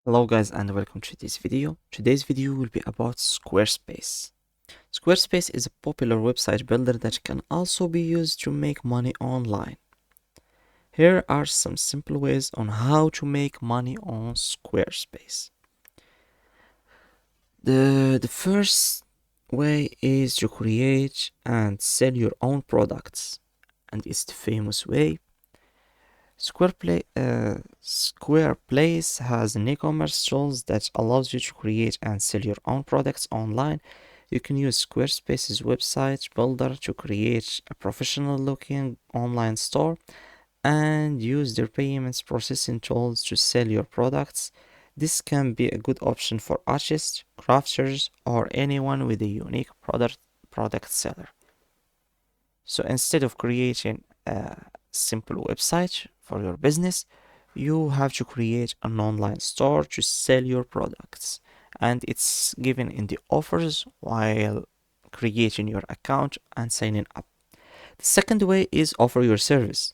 Hello guys and welcome to this video. Today's video will be about Squarespace. Squarespace is a popular website builder that can also be used to make money online. Here are some simple ways on how to make money on Squarespace. The first way is to create and sell your own products, and it's the famous way. Squareplace has an e-commerce tools that allows you to create and sell your own products online. You can use Squarespace's website builder to create a professional looking online store and use their payments processing tools to sell your products. This can be a good option for artists, crafters, or anyone with a unique product seller. So instead of creating a simple website for your business, you have to create an online store to sell your products, and it's given in the offers while creating your account and signing up. The second way is offer your service.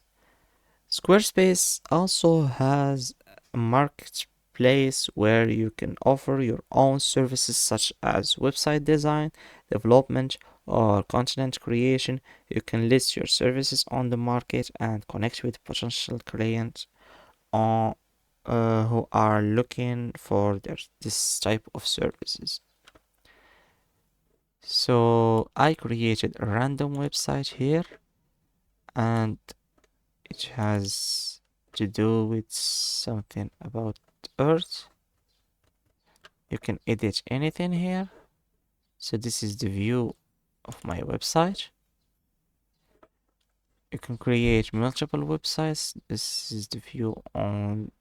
Squarespace also has a marketplace where you can offer your own services such as website design, development, or content creation. You can list your services on the market and connect with potential clients who are looking for this type of services. So I created a random website here, and it has to do with something about Earth. You can edit anything here. So this is the view of my website. You can create multiple websites. This is the view on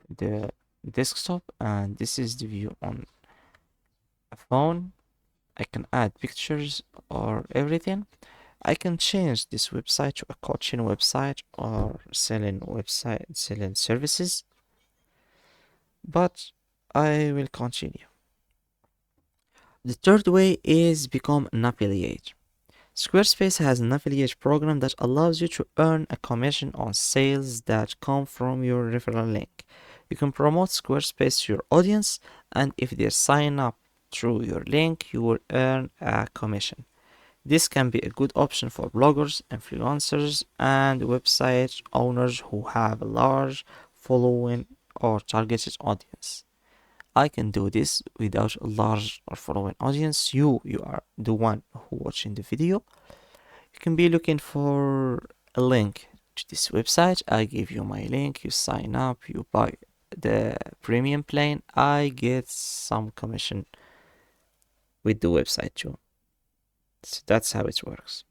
the desktop, and this is the view on a phone. I can add pictures or everything. I can change this website to a coaching website or selling services, but I will continue. The third way is become an affiliate. Squarespace has an affiliate program that allows you to earn a commission on sales that come from your referral link. You can promote Squarespace to your audience, and if they sign up through your link, you will earn a commission. This can be a good option for bloggers, influencers, and website owners who have a large following or targeted audience. I can do this without a large or following audience. You are the one who watching the video. You can be looking for a link to this website. I give you my link, you sign up, you buy the premium plan. I get some commission with the website too. So that's how it works.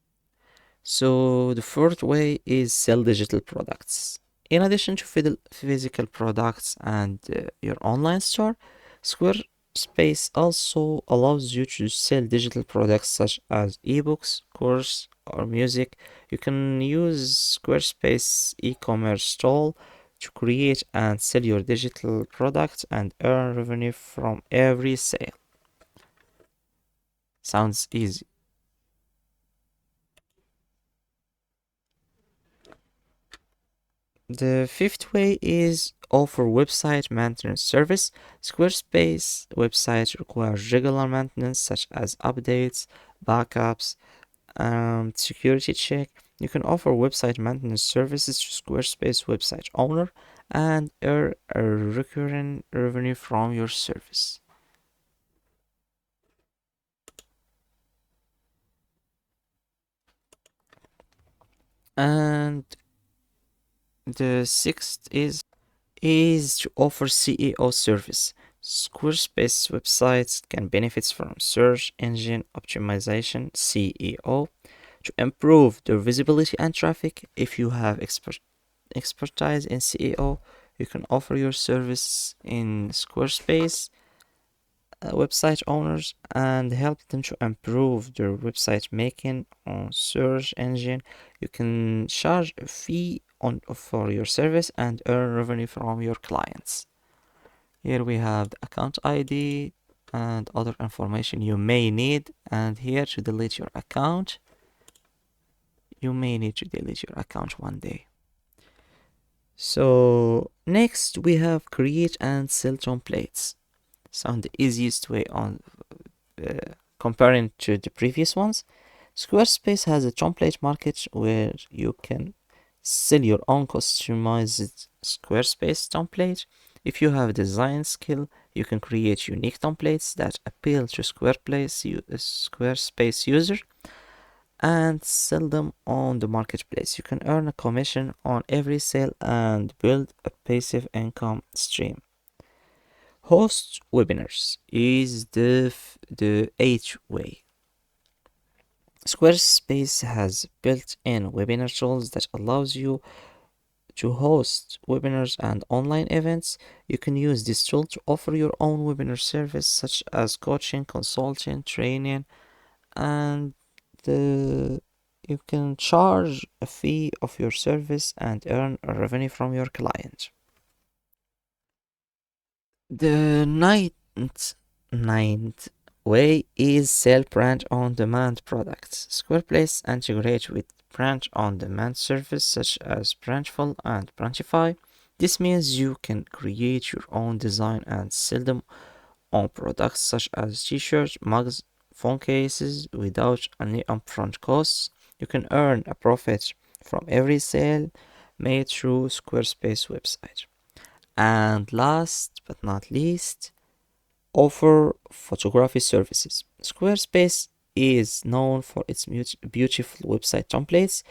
So the fourth way is sell digital products. In addition to physical products and your online store, Squarespace also allows you to sell digital products such as ebooks, course, or music. You can use Squarespace e-commerce tool to create and sell your digital products and earn revenue from every sale. Sounds easy. The fifth way is offer website maintenance service. Squarespace websites require regular maintenance such as updates, backups, security check. You can offer website maintenance services to Squarespace website owner and earn a recurring revenue from your service. And the sixth is to offer SEO service. Squarespace websites can benefit from search engine optimization (SEO) to improve their visibility and traffic. If you have expertise in SEO, you can offer your service in Squarespace website owners and help them to improve their website making on search engine. You can charge a fee for your service and earn revenue from your clients. Here we have the account ID and other information you may need, and here to delete your account. You may need to delete your account one day. So next we have create and sell templates. Sound the easiest way on comparing to the previous ones. Squarespace has a template market where you can sell your own customized Squarespace template. If you have design skill, you can create unique templates that appeal to Squarespace user and sell them on the marketplace. You can earn a commission on every sale and build a passive income stream. Host webinars is the eighth way. Squarespace has built-in webinar tools that allows you to host webinars and online events. You can use this tool to offer your own webinar service such as coaching, consulting, training, and you can charge a fee of your service and earn a revenue from your client. The ninth way is sell print on demand products. Squarespace integrates with print on demand service such as Printful and Printify. This means you can create your own design and sell them on products such as t-shirts, mugs, phone cases without any upfront costs. You can earn a profit from every sale made through Squarespace website. And last but not least, offer photography services. Squarespace is known for its beautiful website templates,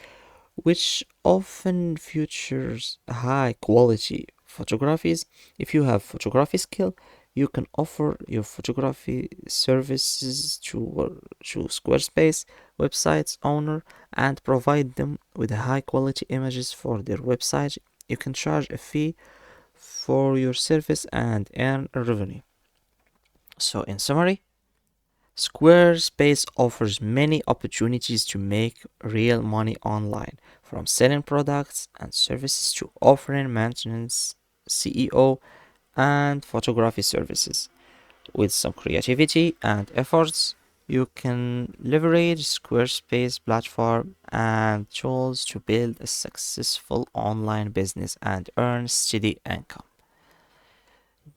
which often features high quality photographies. If you have photography skill, you can offer your photography services to Squarespace website's owner and provide them with high quality images for their website. You can charge a fee for your service and earn a revenue. So in summary, Squarespace offers many opportunities to make real money online, from selling products and services to offering maintenance, SEO, and photography services. With some creativity and efforts, you can leverage Squarespace platform and tools to build a successful online business and earn steady income.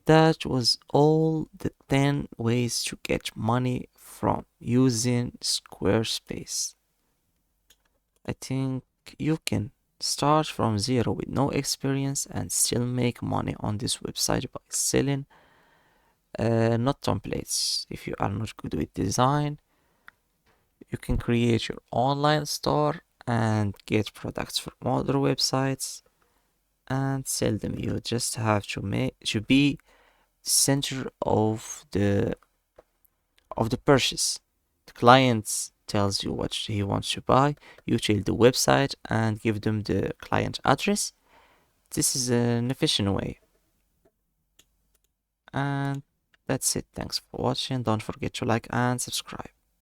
That was all the 10 ways to get money from using Squarespace. I think you can start from zero with no experience and still make money on this website by selling not templates. If you are not good with design, you can create your online store and get products from other websites and sell them. You just have to be center of the purchase. The client tells you what he wants to buy. You tell the website and give them the client address. This is an efficient way. And that's it. Thanks for watching. Don't forget to like and subscribe.